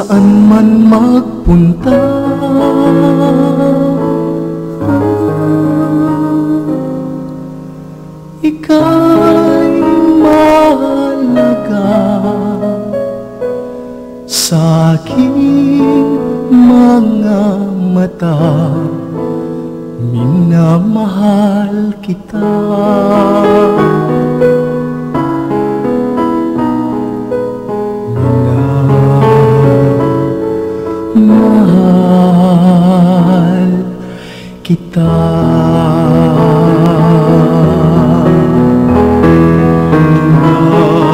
saan man magpunta. Ika'y mahalaga sa aking mga mata. Minamahal kita. Minamahal kita.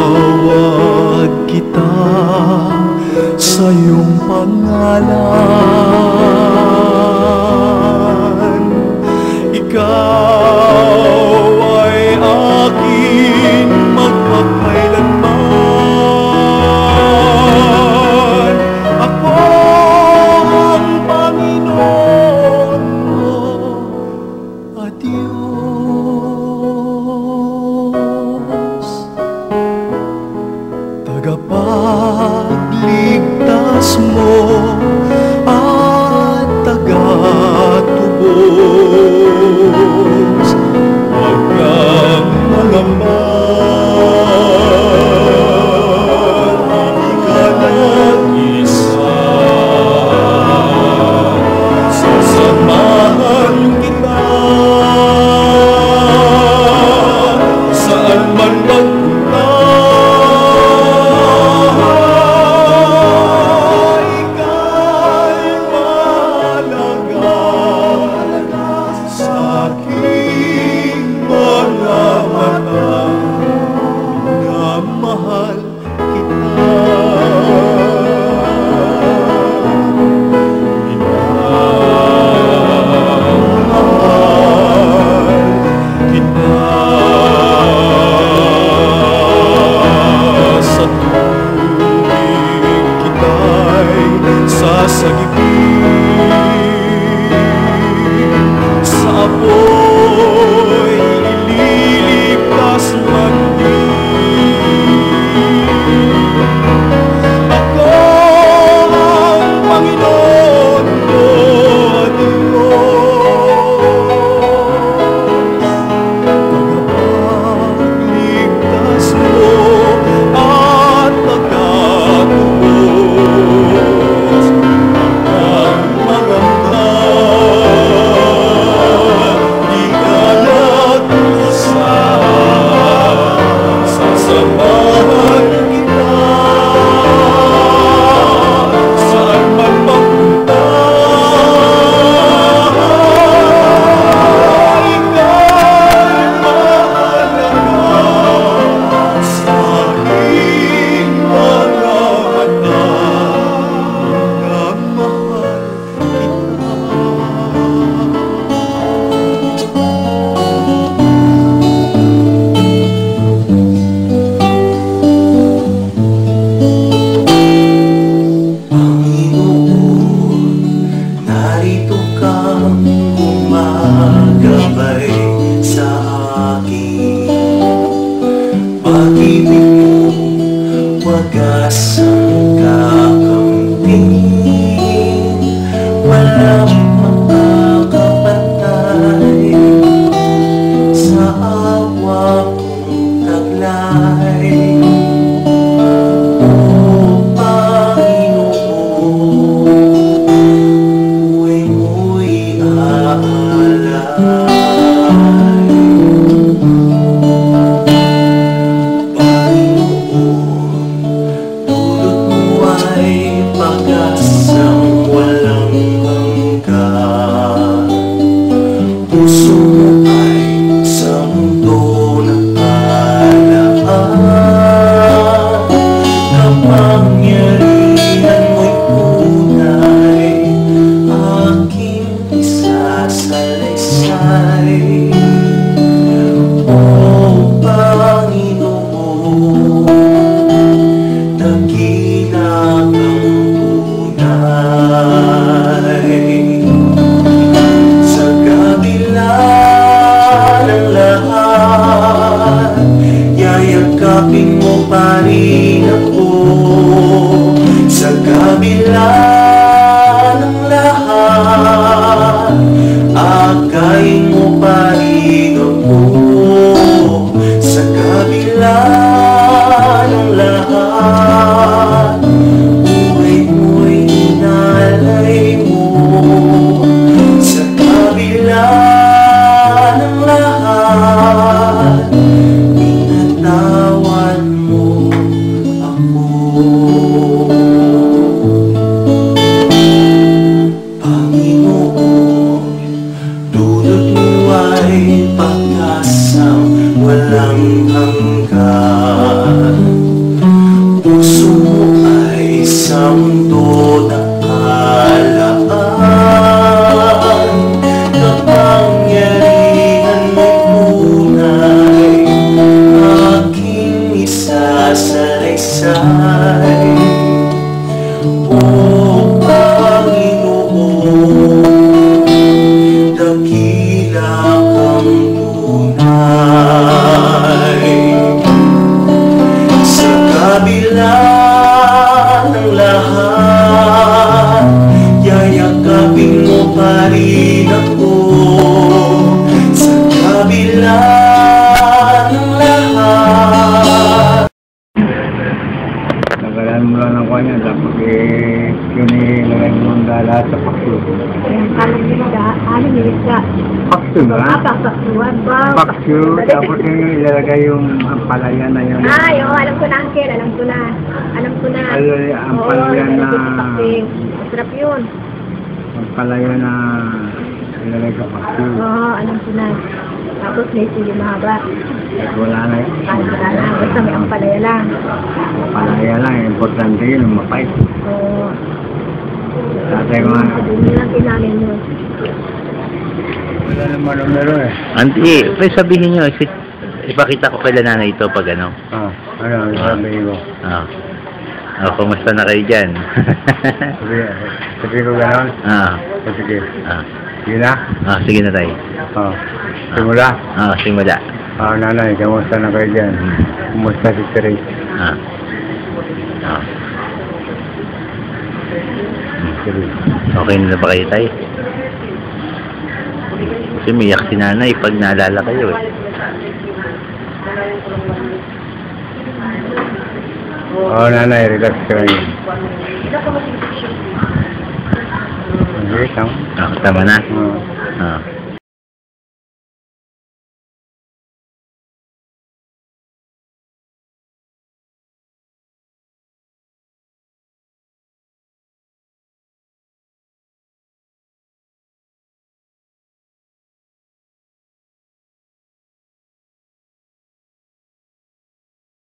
Tinawag kita sa iyong pangalan. Ikaw ay akin magpakailanman. Ako ang Panginoon mo at Diyos, tagapagligtas mo at tagatubos. Huwag kang magamba, hindi ka nag-isa. Sasamahan kita saan man magpunta. Ika'y mahalaga sa aking mga mata. Minamahal kita. Minamahal kita. Sa tubig kita'y sasagipin, sa apoy ililigtas man din. Ako ang Panginoon mo at Diyos, tagapagligtas mo at tagatubos. Ang maganda, di ka nag-isa. Sasamahan kita saan man magpunta. Ika'y mahalaga sa aking mga mata. Minamahal kita. Panginoon, narito kang gumagabay sa akin. Pag-ibig mo wagas ang kakamting, walang makakapantay sa awa kong taglay. O Panginoon, buhay mo'y aalay. Panginoon, dulot mo ay pag-asang walang hanggan. Puso mo ay sa mundo nakalaan. Kapangyarihan mo'y tunay, aking isasalaysay. O Panginoon, dakila kang tunay. Sa kabila ng lahat, yayakapin mo pa rin ako. Sa kabila lahat sa pakso. Ayan, kalang isda, aling isda. Pakso na? Paksuan ba? Pakso, tapos yung ilalagay yung ampalaya na yun. Ay, oo, alam ko na, Uncle. Alam ko na. Alam ko na. Ay, ampalaya na... Masarap yun. Ampalaya na ilalagay sa pakso. Oo, alam ko na. Tapos may sili mahaba. At wala na yun. Kahit wala na. Basta may ampalaya lang. Ampalaya lang, importante yun, yung mapait. Oo. Tatay ko nga. Doon lang ilalim yun. Wala naman numero eh. Auntie, pwede sabihin nyo, ipakita ko kay nanay ito pag ano. Ano, sabihin ko. Kumusta na kayo dyan? Sabihin ko gano'n? Sige. Sige na? Sige na tayo. Simula? Simula. Nanay, kamusta na kayo dyan? Kumusta si Therese? Okay na ba kayo tayo? Kasi umiyak si nanay pag naalala kayo eh. Nanay, relax ka ngayon. Okay, tama. Tama na. Oo.